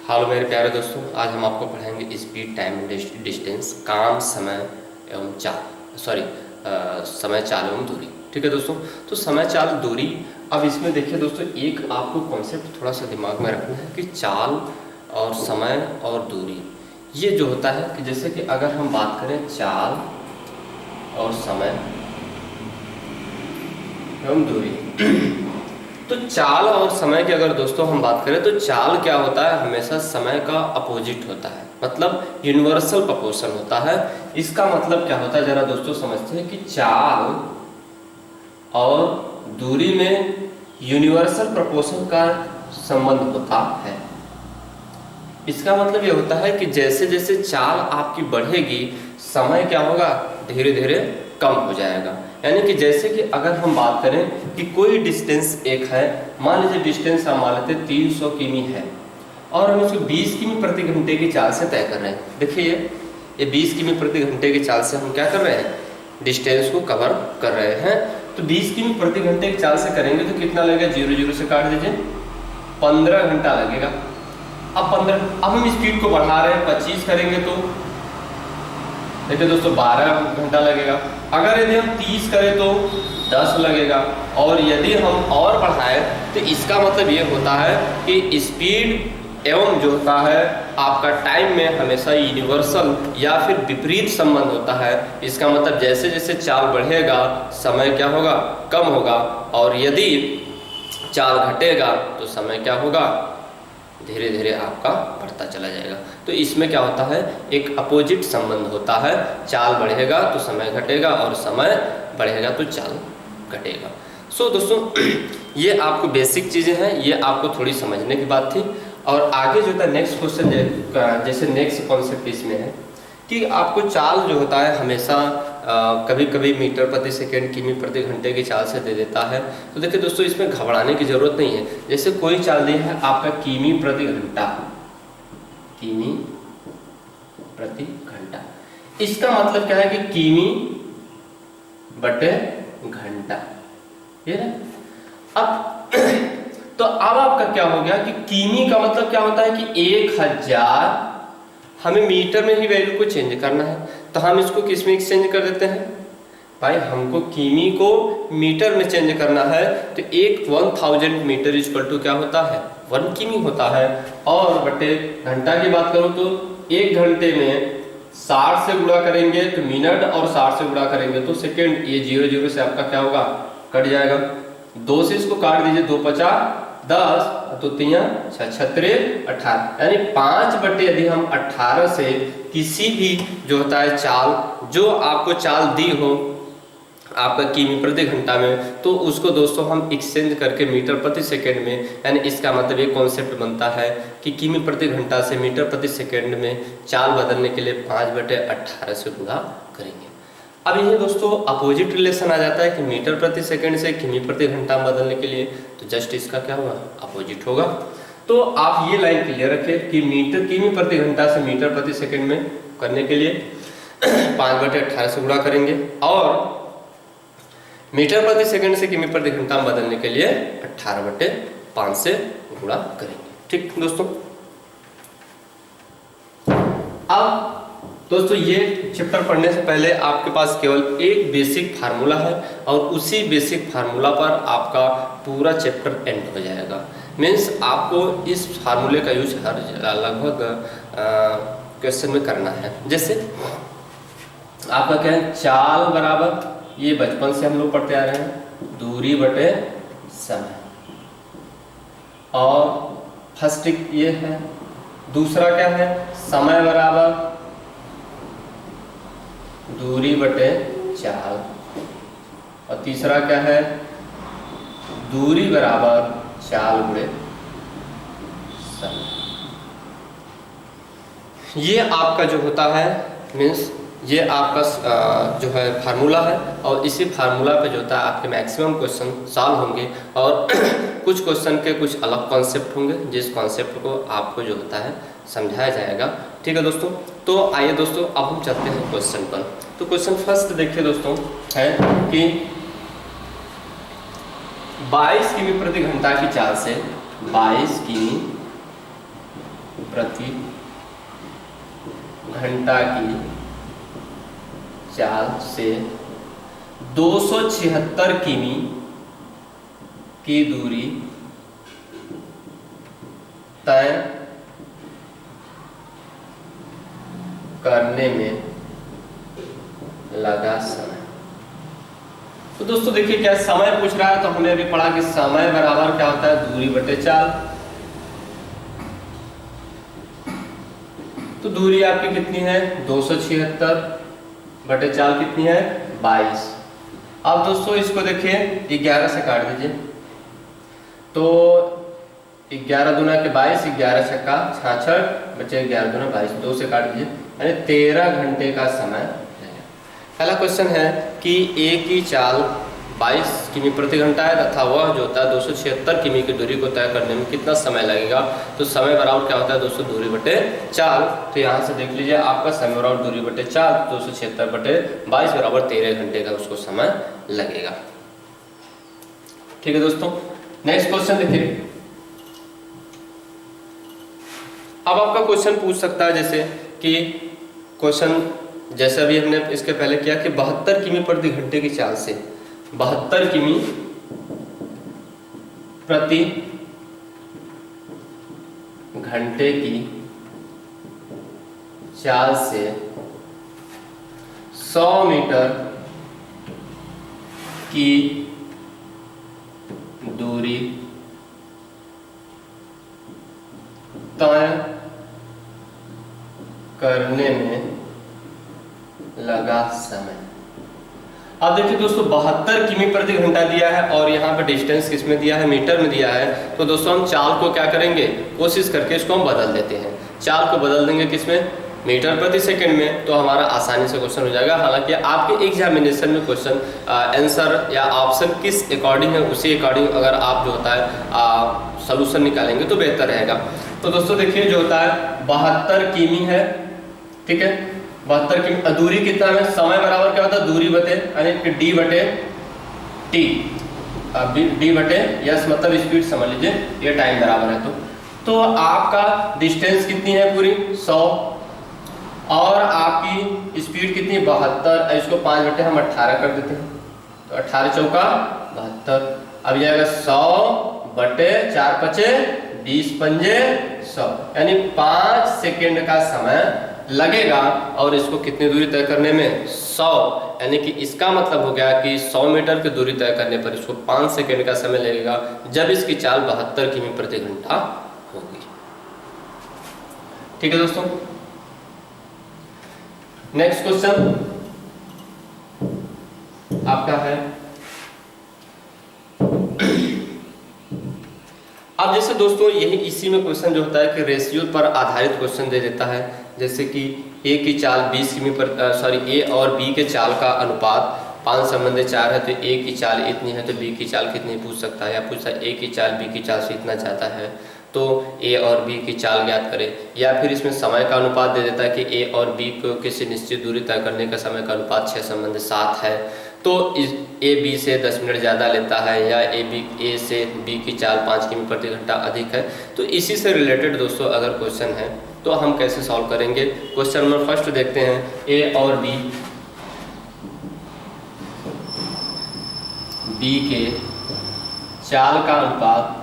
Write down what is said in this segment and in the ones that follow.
Hello मेरे प्यारे दोस्तों, आज हम आपको पढ़ाएंगे स्पीड, टाइम, डिस्टेंस, काम, समय एवं चाल, समय, चाल एवं दूरी। ठीक है दोस्तों, तो समय, चाल, दूरी। अब इसमें देखिए दोस्तों, एक आपको कॉन्सेप्ट थोड़ा सा दिमाग में रखना है कि चाल और समय और दूरी ये जो होता है कि जैसे कि अगर हम बात करें चाल और समय एवं दूरी तो चाल और समय की अगर दोस्तों हम बात करें तो चाल क्या होता है, हमेशा समय का अपोजिट होता है, मतलब यूनिवर्सल प्रोपोर्शन होता है। इसका मतलब क्या होता है, जरा दोस्तों समझते हैं कि चाल और दूरी में यूनिवर्सल प्रोपोर्शन का संबंध होता है। इसका मतलब ये होता है कि जैसे जैसे चाल आपकी बढ़ेगी, समय क्या होगा, धीरे धीरे कम हो जाएगा। यानी कि जैसे कि अगर हम बात करें कि कोई डिस्टेंस एक है, मान लीजिए डिस्टेंस हम मान लेते 300 किमी है और हम इसको 20 किमी प्रति घंटे की चाल से तय कर रहे हैं। देखिए ये 20 किमी प्रति घंटे की चाल से हम क्या कर रहे हैं, डिस्टेंस को कवर कर रहे हैं। तो 20 किमी प्रति घंटे की चाल से करेंगे तो कितना लगेगा, 0 से काट दीजिए, 15 घंटा लगेगा। अब हम स्पीड को बढ़ा रहे हैं, 25 करेंगे तो देखिए दोस्तों 12 घंटा लगेगा। अगर यदि हम 30 करें तो 10 लगेगा, और यदि हम और बढ़ाएं तो इसका मतलब ये होता है कि स्पीड एवं जो होता है आपका टाइम में हमेशा यूनिवर्सल या फिर विपरीत संबंध होता है। इसका मतलब जैसे जैसे चाल बढ़ेगा समय क्या होगा, कम होगा, और यदि चाल घटेगा तो समय क्या होगा, धीरे धीरे आपका बढ़ता चला जाएगा। तो इसमें क्या होता है, एक अपोजिट संबंध होता है। चाल बढ़ेगा तो समय घटेगा और समय बढ़ेगा तो चाल घटेगा। सो दोस्तों ये आपको बेसिक चीज़ें हैं, ये आपको थोड़ी समझने की बात थी। और आगे जो था नेक्स्ट क्वेश्चन, जैसे नेक्स्ट कॉन्सेप्ट इसमें है कि आपको चाल जो होता है हमेशा कभी कभी मीटर प्रति सेकेंड, किमी प्रति घंटे की चाल से दे देता है। तो देखिए दोस्तों, इसमें घबराने की जरूरत नहीं है। जैसे कोई चाल दिया है आपका किमी प्रति घंटा, किमी प्रति घंटा, इसका मतलब क्या है कि किमी बटे घंटा, ये ना। अब तो अब आपका क्या हो गया कि किमी का मतलब क्या होता है कि 1000, हमें मीटर में ही वैल्यू को चेंज करना है, तो हम इसको किस में एक्सचेंज कर देते हैं भाई, हमको किमी को मीटर में चेंज करना है। तो 1000 मीटर इक्वल टू क्या होता है, 1 किमी होता है। और बटे घंटा की बात करूं तो 1 घंटे में 60 से गुणा करेंगे तो मिनट, और 60 से गुणा करेंगे तो सेकेंड। ये 0 से आपका क्या होगा, कट जाएगा। 2 से इसको काट दीजिए, 2 50 10, तो 3 6 6 18, यानी 5 बटे यदि हम 18 से किसी भी जो होता है चाल, जो आपको चाल दी हो आपका किमी प्रति घंटा में, तो उसको दोस्तों हम एक्सचेंज करके मीटर प्रति सेकंड में, यानी इसका मतलब ये कॉन्सेप्ट बनता है कि किमी प्रति घंटा से मीटर प्रति सेकंड में चाल बदलने के लिए 5 बटे 18 से गुणा करेंगे। अब ये दोस्तों अपोजिट रिलेशन आ जाता है कि मीटर प्रति सेकंड से किमी प्रति घंटा बदलने के लिए, तो जस्ट इसका क्या होगा, अपोजिट होगा। तो आप ये लाइन क्लियर रखें कि मीटर किमी प्रति घंटा से मीटर प्रति सेकंड में करने के लिए 5 बटे 18 से गुणा करेंगे, और मीटर प्रति सेकंड से किमी प्रति घंटा बदलने के लिए 18 बटे 5 से गुणा करेंगे। ठीक दोस्तों, अब दोस्तों ये चैप्टर पढ़ने से पहले आपके पास केवल एक बेसिक फार्मूला है, और उसी बेसिक फार्मूला पर आपका पूरा चैप्टर एंड हो जाएगा। मीन्स आपको इस फार्मूले का यूज हर लगभग क्वेश्चन में करना है। जैसे आपका क्या है, चाल बराबर, ये बचपन से हम लोग पढ़ते आ रहे हैं, दूरी बटे समय, और फर्स्ट ये है। दूसरा क्या है, समय बराबर दूरी बटे चाल, और तीसरा क्या है, दूरी बराबर चाल गुणे समय। ये आपका जो होता है, मीन्स ये आपका जो है फार्मूला है, और इसी फार्मूला पे जो होता है आपके मैक्सिमम क्वेश्चन सॉल्व होंगे, और कुछ क्वेश्चन के कुछ अलग कॉन्सेप्ट होंगे, जिस कॉन्सेप्ट को आपको जो होता है समझाया जाएगा। ठीक है दोस्तों, तो आइए दोस्तों अब हम चलते हैं क्वेश्चन पर। तो क्वेश्चन फर्स्ट देखिए दोस्तों है कि 22 किमी प्रति घंटा की चाल से 22 किमी प्रति घंटा की चाल से 276 किमी की दूरी तय करने में लगा समय। तो दोस्तों देखिए क्या समय पूछ रहा है, तो हमने अभी पढ़ा कि समय बराबर क्या होता है, दूरी बटे चाल। तो दूरी आपकी कितनी है, 276 बटे चाल कितनी है, 22। अब दोस्तों इसको देखिए 11 से काट दीजिए, तो 11 दूना के 22, 11 छक्का 66 बचे 11 दूना 22, 2 से काट दीजिए, यानी 13 घंटे का समय है। पहला क्वेश्चन है कि ए की चाल 22 किमी प्रति घंटा है तथा वह जो होता है 276 किमी की दूरी को तय करने में कितना समय लगेगा। तो समय बराबर क्या होता है दोस्तों, दूरी बटे चाल। तो यहाँ से देख लीजिए आपका समय बराबर दूरी बटे चाल, 276 बटे 22 बराबर 13 घंटे का उसको समय लगेगा। ठीक है दोस्तों, नेक्स्ट क्वेश्चन देखिए। अब आपका क्वेश्चन पूछ सकता है जैसे कि क्वेश्चन जैसे अभी हमने इसके पहले किया कि 72 किमी प्रति घंटे की चाल से 72 किमी प्रति घंटे की चाल से 100 मीटर की दूरी तय करने में लगा समय। अब देखिए दोस्तों 72 किमी प्रति घंटा दिया है और यहाँ पे डिस्टेंस किसमें दिया है, मीटर में दिया है। तो दोस्तों हम चाल को क्या करेंगे, कोशिश करके इसको हम बदल देते हैं। चाल को बदल देंगे किसमें, मीटर प्रति सेकंड में, तो हमारा आसानी से क्वेश्चन हो जाएगा। हालांकि आपके एग्जामिनेशन में क्वेश्चन आंसर या ऑप्शन किस अकॉर्डिंग है उसी अकॉर्डिंग अगर आप जो होता है सॉल्यूशन निकालेंगे तो बेहतर रहेगा। तो दोस्तों देखिए जो होता है 72 किमी है, ठीक है, 72 की दूरी कितना है, समय बराबर क्या होता है, दूरी बटे यानी डी बटे टी। अब डी बटे यस मतलब स्पीड समझ लीजिए, ये टाइम बराबर है। तो आपका डिस्टेंस कितनी है पूरी 100 और आपकी स्पीड कितनी 72। इसको 5 बटे हम 18 कर देते हैं, तो 18 चौका 72। अब जाएगा 100 बटे 4 पचे 20 पंजे 100, यानी 5 सेकेंड का समय लगेगा। और इसको कितनी दूरी तय करने में 100, यानी कि इसका मतलब हो गया कि 100 मीटर की दूरी तय करने पर इसको 5 सेकेंड का समय लगेगा, जब इसकी चाल 72 किमी प्रति घंटा होगी। ठीक है दोस्तों, नेक्स्ट क्वेश्चन आपका है। अब जैसे दोस्तों यही इसी में क्वेश्चन जो होता है कि रेशियो पर आधारित क्वेश्चन दे देता है, जैसे कि ए की चाल 20 किमी पर ए और बी के चाल का अनुपात 5 संबंधी 4 है, तो ए की चाल इतनी है तो बी की चाल कितनी पूछ सकता है, या पूछता है ए की चाल बी की चाल से इतना ज़्यादा है तो ए और बी की चाल ज्ञात करें। या फिर इसमें समय का अनुपात दे देता है कि ए और बी को किसी निश्चित दूरी तय करने का समय का अनुपात 6 संबंधी 7 है, तो ए बी से 10 मिनट ज़्यादा लेता है, या ए से बी की चाल 5 किमी प्रति घंटा अधिक है। तो इसी से रिलेटेड दोस्तों अगर क्वेश्चन है तो हम कैसे सॉल्व करेंगे। क्वेश्चन नंबर फर्स्ट देखते हैं, ए और बी के चाल का अनुपात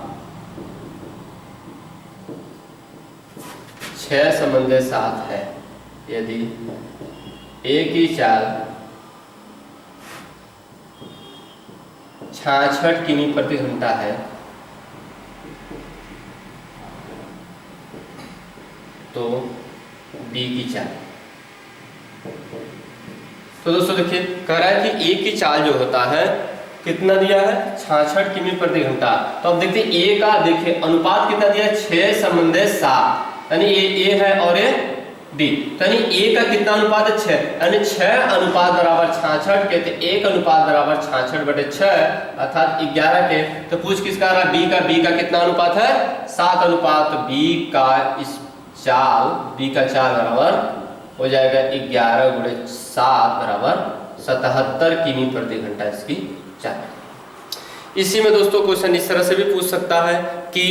6 संबंधी 7 है। यदि ए की चाल 66 किमी प्रति घंटा है तो बी की चाल। तो दोस्तों देखिए कह रहा है कि ए की चाल जो होता है कितना दिया है 66 किमी प्रति घंटा। तो अब देखते हैं ए का, देखिए अनुपात कितना दिया है 6 संबंधी 7, यानी ए है और ए बी, तो यानी ए का कितना अनुपात है 6, यानी 6 अनुपात बराबर 66 के, तो 1 अनुपात बराबर 66 बटे 6 अर्थात 11 के। तो पूछ किसका रहा, बी का कितना अनुपात है 7 अनुपात, तो बी का चाल बराबर हो जाएगा 11 गुणे 7 बराबर 77 किमी प्रति घंटा इसकी चाल। इसी में दोस्तों क्वेश्चन इस तरह से भी पूछ सकता है कि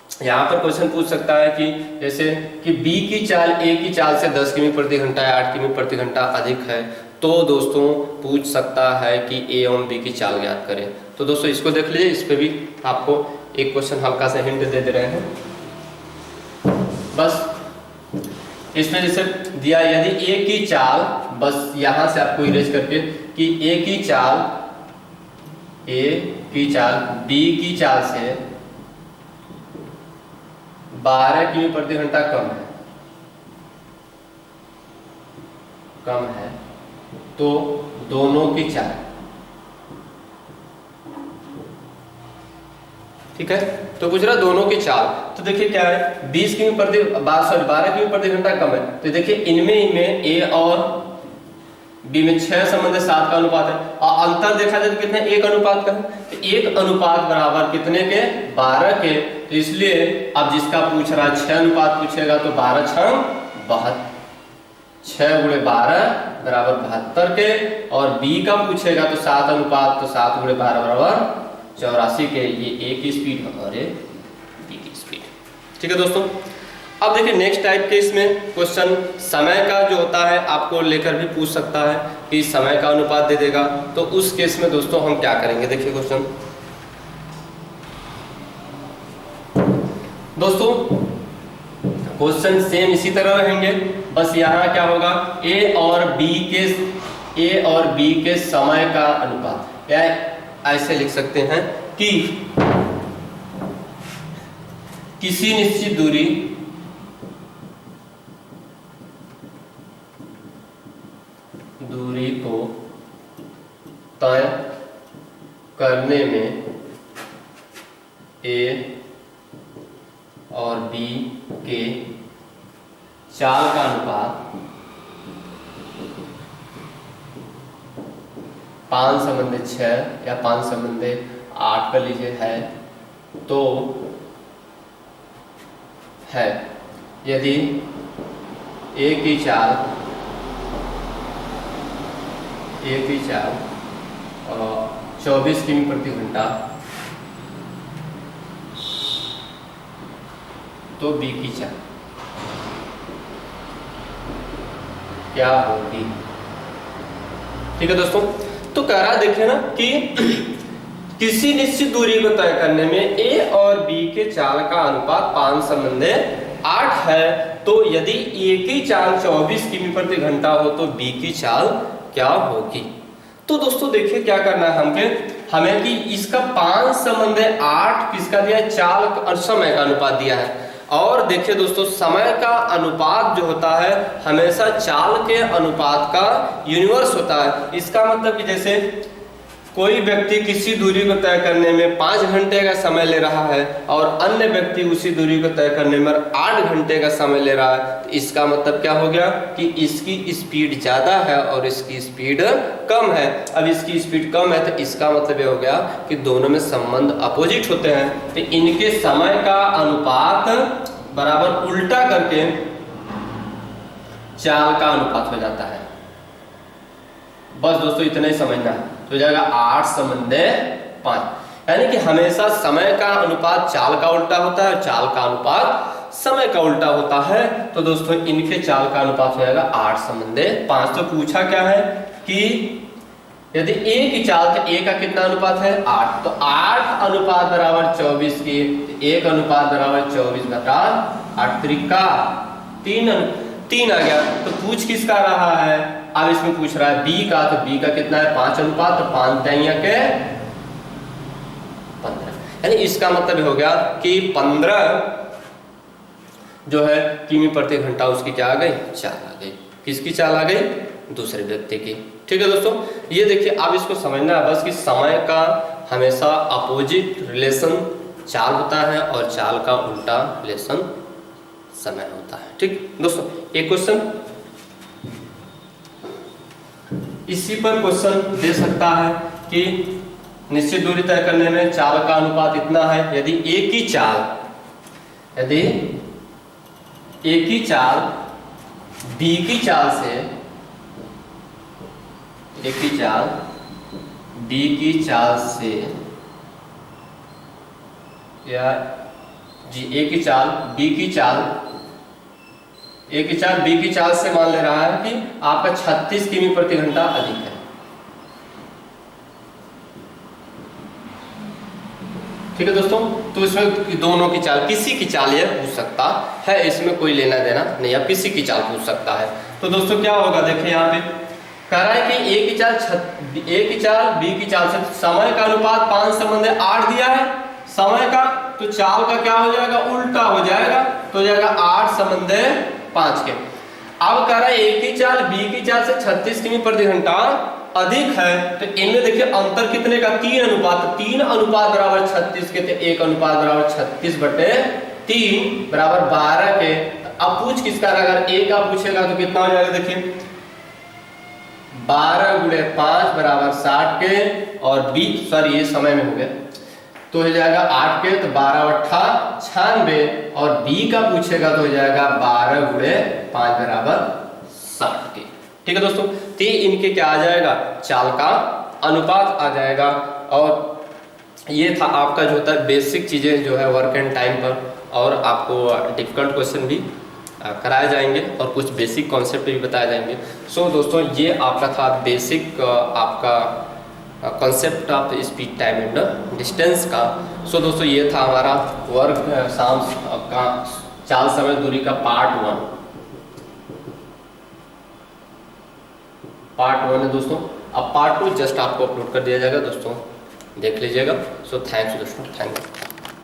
यहाँ पर क्वेश्चन पूछ सकता है कि जैसे कि बी की चाल ए की चाल से 10 किमी प्रति घंटा या 8 किमी प्रति घंटा अधिक है, तो दोस्तों पूछ सकता है कि ए एवं बी की चाल ज्ञात करें। तो दोस्तों इसको देख लीजिए, इस पे भी आपको एक क्वेश्चन हल्का सा हिंट दे रहे हैं। बस इसमें जैसे दिया यदि ए की चाल, बस यहां से आपको इरेज करके कि ए की चाल बी की चाल से 12 किमी प्रति घंटा कम है तो दोनों की चाल, ठीक है। तो पूछ रहा दोनों की चाल, तो देखिए क्या है 12 किमी प्रति घंटा कम है, तो देखिए इनमें ए और बी में 6 संबंध 7 का अनुपात है, और अंतर देखा जाए तो कितने 1 अनुपात का है, तो 1 अनुपात बराबर कितने के 12 के। तो इसलिए अब जिसका पूछ रहा है 6 अनुपात पूछेगा तो 12 6 72, 6 गुणे 12 बराबर 72 के, और बी का पूछेगा तो 7 अनुपात, तो 7 गुणे 12 बराबर 84 के। ये ए की स्पीड और ये बी की स्पीड, ठीक है दोस्तों। अब देखिए नेक्स्ट टाइप के इसमें क्वेश्चन समय का जो होता है आपको लेकर भी पूछ सकता है कि समय का अनुपात दे देगा, तो उस केस में दोस्तों हम क्या करेंगे, देखिए क्वेश्चन दोस्तों क्वेश्चन सेम इसी तरह रहेंगे, बस यहाँ क्या होगा ए और बी के समय का अनुपात, या ऐसे लिख सकते हैं कि किसी निश्चित दूरी को तय करने में ए और बी के चाल का अनुपात 5:6 या 5:8 कर लीजिए है, तो है यदि ए की चाल 24 किमी प्रति घंटा, तो बी की चाल क्या होगी, ठीक है दोस्तों। तो कह रहा देखिए ना कि किसी निश्चित दूरी को तय करने में ए और बी के चाल का अनुपात 5:8 है, तो यदि ए की चाल 24 किमी प्रति घंटा हो तो बी की चाल क्या होगी। तो दोस्तों देखिए क्या करना है हमें कि इसका 5:8 किसका दिया है, चाल और समय का अनुपात दिया है। और देखिए दोस्तों समय का अनुपात जो होता है हमेशा चाल के अनुपात का यूनिवर्स होता है। इसका मतलब कि जैसे कोई व्यक्ति किसी दूरी को तय करने में 5 घंटे का समय ले रहा है और अन्य व्यक्ति उसी दूरी को तय करने में 8 घंटे का समय ले रहा है, तो इसका मतलब क्या हो गया कि इसकी स्पीड ज़्यादा है और इसकी स्पीड कम है। अब इसकी स्पीड कम है तो इसका मतलब ये हो गया कि दोनों में संबंध अपोजिट होते हैं, तो इनके समय का अनुपात बराबर उल्टा करके चाल का अनुपात हो जाता है। बस दोस्तों इतना ही समझना है, तो हो जाएगा 8:5, यानी कि हमेशा समय का अनुपात चाल का उल्टा होता है, चाल का अनुपात समय का उल्टा होता है। तो दोस्तों इनके चाल का अनुपात हो जाएगा 8:5। तो पूछा क्या है कि यदि ए की चाल, तो ए का कितना अनुपात है 8, तो 8 अनुपात बराबर 24 की 1 अनुपात बराबर 24 बटा 8 त्रिका 3 आ गया। तो पूछ किसका रहा है, अब इसमें पूछ रहा है बी का, तो बी का कितना है 5 अनुपात, तो 5 के 15, यानी इसका मतलब हो गया कि 15 जो है किमी प्रति घंटा उसकी क्या आ गई, चाल आ गई। किसकी चाल आ गई, दूसरे व्यक्ति की। ठीक है दोस्तों, ये देखिए अब इसको समझना है बस कि समय का हमेशा अपोजिट रिलेशन चाल होता है और चाल का उल्टा रिलेशन समय होता है। ठीक दोस्तों, एक क्वेश्चन इसी पर क्वेश्चन दे सकता है कि निश्चित दूरी तय करने में चाल का अनुपात इतना है, यदि एक ही चाल बी की चाल से बी की चाल से या जी ए की चाल बी की चाल, ए की चाल बी की चाल से मान ले रहा है कि आपका 36 किमी प्रति घंटा अधिक है। ठीक है दोस्तों, तो इसमें दोनों की चाल, किसी की चाल यह पूछ सकता है, इसमें कोई लेना देना नहीं, अब किसी की चाल पूछ सकता है। तो दोस्तों क्या होगा, देखिए यहाँ पे कह रहा है कि ए की चाल बी की चाल से समय का अनुपात 5:8 दिया है समय का, तो चाल का क्या हो जाएगा, उल्टा हो जाएगा, तो हो जाएगा 8:5 के। अब कह रहा है ए की चाल बी की चाल से 36 किमी प्रति घंटा अधिक है, तो इनमें देखिए अंतर कितने का, 3 अनुपात बराबर 36 के, तो 1 अनुपात बराबर 36/3 बराबर 12 के। अब पूछ किसका, अगर ए का पूछेगा तो कितना हो जाएगा, देखिए 12 गुणे 5 बराबर 60 के, और बी सॉरी ये समय में हो गया, तो हो जाएगा 8 के, तो 12 × 8 = 96, और बी का पूछेगा तो हो जाएगा 12 गुणे 5 बराबर 60 के। ठीक है दोस्तों, तो इनके क्या आ जाएगा, चाल का अनुपात आ जाएगा। और ये था आपका जो होता है बेसिक चीजें जो है वर्क एंड टाइम पर, और आपको डिफिकल्ट क्वेश्चन भी कराए जाएंगे और कुछ बेसिक कॉन्सेप्ट भी बताए जाएंगे। सो दोस्तों ये आपका था बेसिक आपका concept of speed time and distance का। सो दोस्तों ये था हमारा वर्क शाम का चाल समय दूरी का पार्ट 1 है दोस्तों। अब पार्ट 2 जस्ट आपको अपलोड कर दिया जाएगा दोस्तों, देख लीजिएगा। सो थैंक्स दोस्तों, थैंक यू।